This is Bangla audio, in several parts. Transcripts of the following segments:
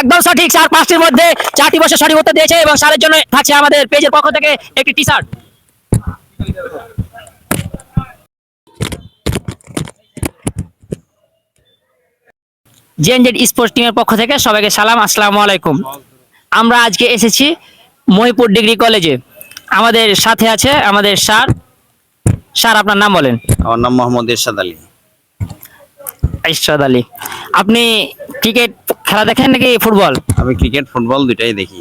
একদম সঠিক স্যার, পাঁচটির মধ্যে চারটি বছর সঠিক উত্তর দিয়েছে এবং স্যারের জন্য থাকছে আমাদের পেজের পক্ষ থেকে একটি টি শার্ট। জেএনজেড স্পোর্টস টিমের পক্ষ থেকে সবাইকে সালাম, আসসালামু আলাইকুম। আমরা আজকে এসেছি মহিপুর ডিগ্রি কলেজে। আমাদের সাথে আছে আমাদের স্যার। স্যার, আপনার নাম বলেন। আমার নাম মোহাম্মদ এরশাদ আলী। ইরশাদ আলী, আপনি ক্রিকেট খেলা দেখেন নাকি ফুটবল? আমি ক্রিকেট ফুটবল দুইটাই দেখি।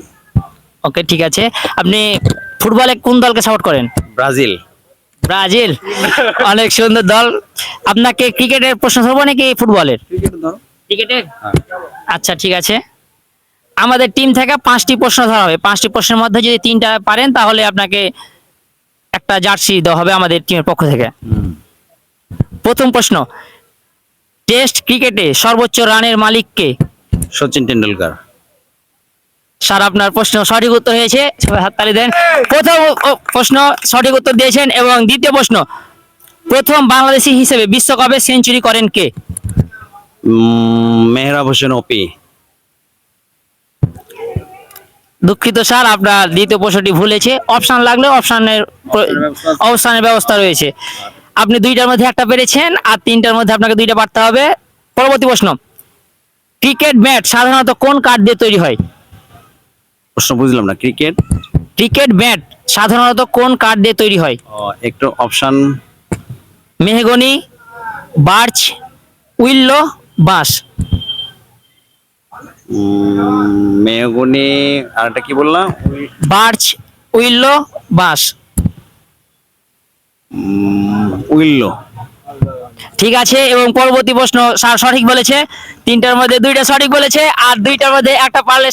ওকে, ঠিক আছে। আপনি ফুটবলে কোন দলকে সাপোর্ট করেন? ব্রাজিল। ব্রাজিল, অনেক সুন্দর দল। আপনাকে ক্রিকেটের প্রশ্ন করবো নাকি ফুটবলের? ক্রিকেটের, আচ্ছা ঠিক আছে। আমাদের টিম থেকে 5টি প্রশ্ন ধরা হবে। 5টি প্রশ্নের মধ্যে যদি 3টা পারেন তাহলে আপনাকে একটা জার্সি দেওয়া হবে আমাদের টিমের পক্ষ থেকে। প্রথম প্রশ্ন, টেস্ট ক্রিকেটে সর্বোচ্চ রানের মালিক কে? সচিন টেন্ডুলকার। স্যার, আপনার প্রশ্ন সঠিক উত্তর হয়েছে, সবাই হাততালি দেন। প্রথম প্রশ্ন সঠিক উত্তর দিয়েছেন। এবং দ্বিতীয় প্রশ্ন, প্রথম বাংলাদেশি হিসেবে বিশ্বকাপে সেঞ্চুরি করেন কে? মেহরাব হোসেন ওপি। দুঃখিত স্যার, আপনার দ্বিতীয় প্রশ্নটি ভুলেছে। অপশন লাগলে অপশনের ব্যবস্থা রয়েছে। আপনি 2টার মধ্যে একটা পেরেছেন আর 3টার মধ্যে আপনাকে 2টা পারতে হবে। পরবর্তী প্রশ্ন, ক্রিকেট ব্যাট সাধারণত কোন কাঠ দিয়ে তৈরি হয়? প্রশ্ন বুঝলাম না। ক্রিকেট ব্যাট সাধারণত কোন কাঠ দিয়ে তৈরি হয়? একটু অপশন। মেহগনি, বার্চ, উইল্লো, বাঁশ। মেহগনি, আর একটা কি বললাম? বার্চ, উইল্লো, বাঁশ। উইল্লো। ঠিক আছে। এবং পরবর্তী প্রশ্ন, স্যার সঠিক বলেছে। 3টার মধ্যে 2টা সঠিক বলেছে আর 2টার মধ্যে একটা পারলে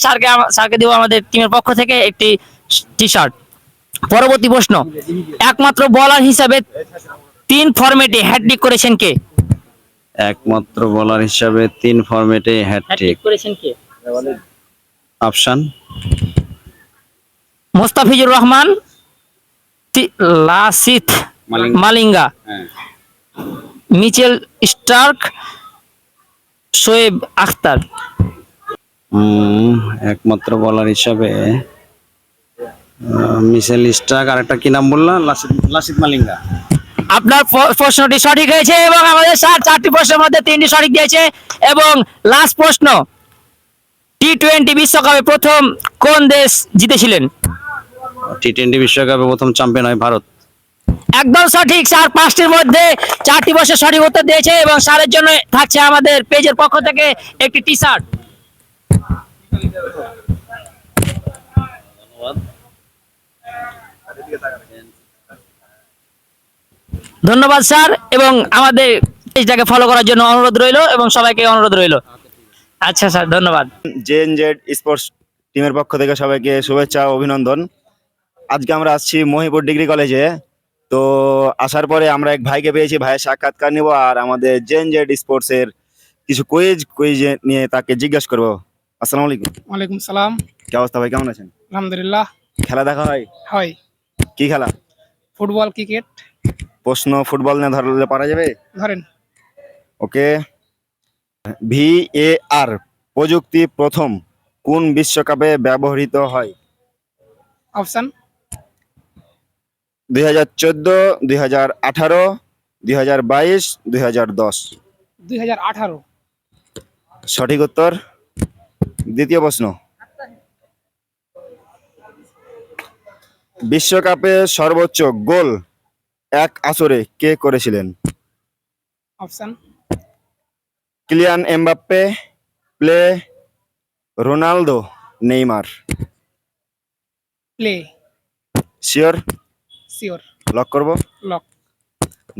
স্যারকে দেবো আমাদের টিমের পক্ষ থেকে একটি টি শার্ট। পরবর্তী প্রশ্ন, একমাত্র বোলার হিসাবে 3 ফরম্যাটে হ্যাটট্রিক করেছেন কে? একমাত্র বোলার হিসাবে 3 ফরম্যাটে হ্যাটট্রিক করেছেন কে? Option. Mustafizur Rahman, Lasith Malinga, Mitchell Starc, Shoaib Akhtar. একমাত্র বোলার হিসাবে মিশেল স্টার্ক, আর একটা কি নাম বললাম? লাসিথ মালিঙ্গা। আপনার প্রশ্নটি সঠিক হয়েছে এবং আমাদের স্যার 4টি প্রশ্নের মধ্যে 3টি সঠিক দিয়েছে। এবং লাস্ট প্রশ্ন, টি-20 বিশ্বকাপে প্রথম কোন দেশ জিতেছিলেন? টি-20 বিশ্বকাপে প্রথম চ্যাম্পিয়ন হয় ভারত। একদম সঠিক স্যার, 5টির মধ্যে 4টি বছর সঠিক উত্তর দিয়েছে এবং স্যারের জন্য থাকছে আমাদের পেজের পক্ষ থেকে একটি টি শার্ট। ধন্যবাদ স্যার, এবং আমাদের পেজটাকে ফলো করার জন্য অনুরোধ রইল এবং সবাইকে অনুরোধ রইল। আচ্ছা স্যার, ধন্যবাদ। জেএনজেড স্পোর্টস টিমের পক্ষ থেকে সবাইকে শুভেচ্ছা ও অভিনন্দন। আজকে আমরা আসছি মহিপুর ডিগ্রি কলেজে। তো আসার পরে আমরা এক ভাইকে পেয়েছি, ভাইয়ের সাক্ষাৎকার নিব আর আমাদের জেএনজেড স্পোর্টস এর কিছু কুইজ নিয়ে তাকে জিজ্ঞাসা করবো। আসসালামু আলাইকুম। ওয়ালাইকুম সালাম। কি অবস্থা ভাই, কেমন আছেন? আলহামদুলিল্লাহ। খেলা দেখা হয়? হয়। কি খেলা? Football, cricket. প্রশ্ন ফুটবল নিয়ে ধরলে পারা যাবে? ধরেন। ওকে। ভিএআর প্রযুক্তি প্রথম কোন বিশ্বকাপে ব্যবহৃত হয়? অপশন। 2014, 2018, 2022, 2010। 2018। সঠিক উত্তর। দ্বিতীয় প্রশ্ন, বিশ্বকাপে সর্বোচ্চ গোল এক আসরে কে করেছিলেন? Option. Kylian Mbappe, play, Ronaldo, Neymar. Play. Sure? Sure. Lock করব? লক।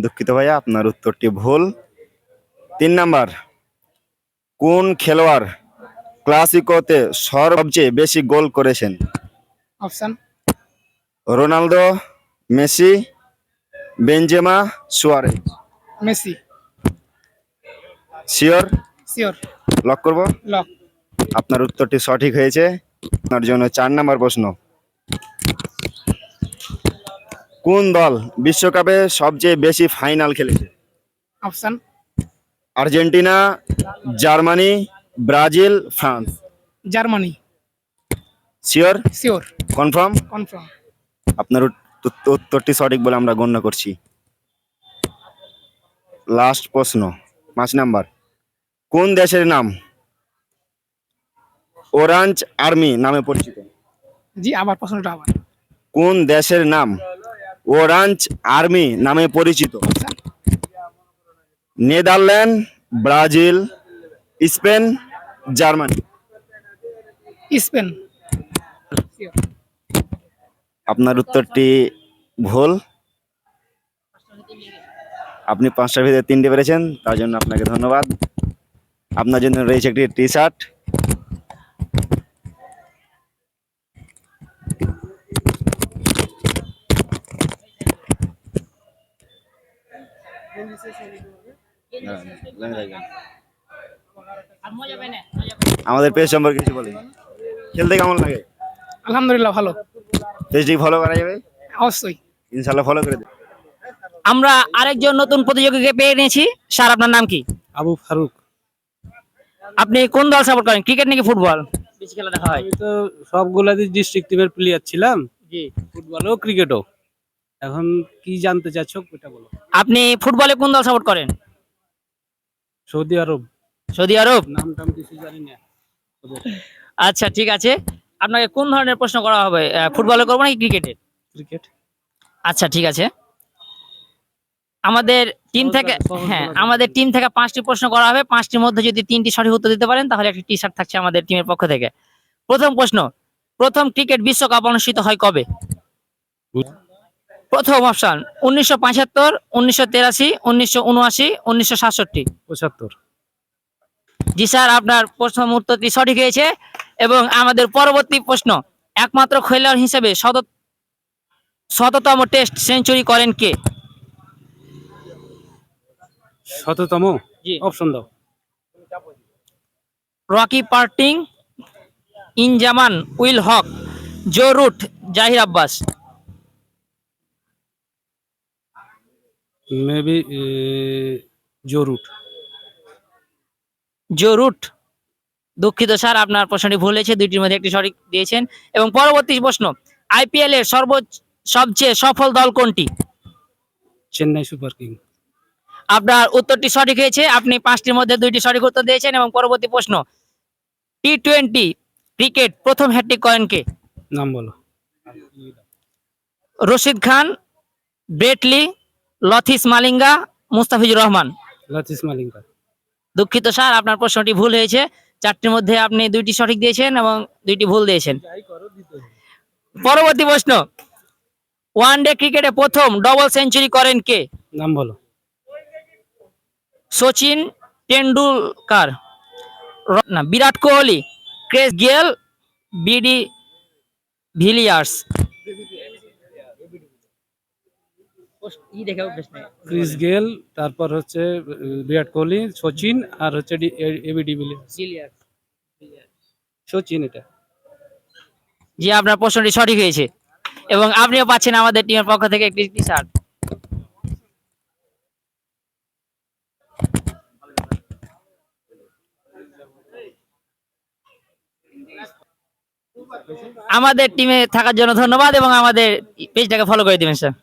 দুঃখিত ভাইয়া, আপনার উত্তরটি ভুল। 3 নাম্বার, কোন খেলোয়াড় ক্লাসিকোতে সবচেয়ে বেশি গোল করেছেন? Option. Ronaldo, Messi, Benzema, Suarez. Messi. Sure? Sure. Lock করব? লক। আপনার উত্তরটি সঠিক হয়েছে। আপনার জন্য 4 নাম্বার প্রশ্ন, কোন দল বিশ্বকাপে সবচেয়ে বেশি ফাইনাল খেলেছে? Option. Argentina, Germany, Brazil, France. Germany. Sure, sure, confirm? Confirm. আপনার উত্তরটি সঠিক বলে আমরা গণ্য করছি। লাস্ট প্রশ্ন, 5 নাম্বার। কোন দেশের নাম অরেঞ্জ আর্মি নামে পরিচিত? জি, আবার প্রশ্নটা আবার। কোন দেশের নাম অরেঞ্জ আর্মি নামে পরিচিত? Option Netherland, Brazil, Spain, Germany. Spain. Sure. আপনার উত্তরটি ভুল। আপনি 5টার ভিতরে 3টে পেরেছেন, তার জন্য আপনাকে ধন্যবাদ। আপনার জন্য রয়েছে একটি টি শার্ট। আমাদের পেজ সম্পর্কে কিছু বলেন। খেলতে কেমন লাগে? আলহামদুলিল্লাহ ভালো। পেজটি ফলো করা যাবে? অবশ্যই। ইনশাল্লাহ ফলো করে দেবে। আমরা আরেকজন নতুন প্রতিযোগীকে পেয়ে নিয়েছি। স্যার, আপনার নাম কি? আবু ফারুক। আপনি কোন দল সাপোর্ট করেন, ক্রিকেট নাকি ফুটবল বেশি খেলা দেখা হয়? আমি তো সবগুলাতে ডিস্ট্রিক্ট টিমের প্লেয়ার ছিলাম, জি। ফুটবলও ক্রিকেটও। এখন কি জানতে চাচ্ছ ওটা বলো। আপনি ফুটবলে কোন দল সাপোর্ট করেন? সৌদি আরব। সৌদি আরব। নাম টাম কিছু জানি না ওদের। আচ্ছা, ঠিক আছে। আপনাকে কোন ধরনের প্রশ্ন করা হবে, ফুটবলে করবো নাকি ক্রিকেটে? ক্রিকেট। আচ্ছা, ঠিক আছে। আমাদের টিম থেকে আমাদের টিম থেকে 5টি প্রশ্ন করা হবে। 5টির মধ্যে যদি 3টি সঠিক উত্তর দিতে পারেন তাহলে একটি টি শার্ট থাকছে আমাদের টিমের পক্ষ থেকে। প্রথম প্রশ্ন, প্রথম ক্রিকেট বিশ্বকাপ অনুষ্ঠিত হয় কবে? প্রথম অপশন 1975, 1983, 1979, 1967। 75। জি স্যার, আপনার প্রথম উত্তরটি সঠিক হয়েছে। এবং আমাদের পরবর্তী প্রশ্ন, একমাত্র খেলোয়াড় হিসেবে শততম টেস্ট সেঞ্চুরি করেন কে? শততম। জি। অপশন দাও। Ricky Ponting, Inzamam ul Haq, Joe Root, Zaheer Abbas. Maybe Joe Root. Joe Root. দুঃখিত স্যার, আপনার প্রশ্নটি ভুল হয়েছে। 2টির মধ্যে একটি সঠিক দিয়েছেন। এবং পরবর্তী প্রশ্ন, আইপিএল এর সবচেয়ে সফল দল কোনটি? Chennai super king. আপনার উত্তরটি সঠিক হয়েছে। আপনি 5টির মধ্যে 2টি সঠিক উত্তর দিয়েছেন। এবং পরবর্তী প্রশ্ন, টি20 ক্রিকেট প্রথম হ্যাট্রিক করেন কে? নাম বলো। রশিদ খান, ব্রেটলি, লথিস মালিঙ্গা, মুস্তাফিজুর রহমান। লাতিস মালিঙ্গা। দুঃখিত স্যার, আপনার প্রশ্নটি ভুল হয়েছে। 4টির মধ্যে আপনি 2টি সঠিক দিয়েছেন এবং 2টি ভুল দিয়েছেন। পরবর্তী প্রশ্ন, ওয়ানডে ক্রিকেটে প্রথম ডবল সেঞ্চুরি করেন কে? নাম বলো। সচিন টেন্ডুলকার, বিরাট কোহলি, ক্রিস গেল, বিডি ভিলিয়ার্স। ক্রিস গেল, তারপর হচ্ছে বিরাট কোহলি, সচিন, আর হচ্ছে এবি ডিভিলিয়ার্স। সচিন এটা। জি, আপনার প্রশ্নটি সঠিক হয়েছে এবং আপনিও পাচ্ছেন আমাদের টিমের পক্ষ থেকে একটি টি শার্ট। আমাদের টিমে থাকার জন্য ধন্যবাদ এবং আমাদের পেজটাকে ফলো করে দিবেন স্যার।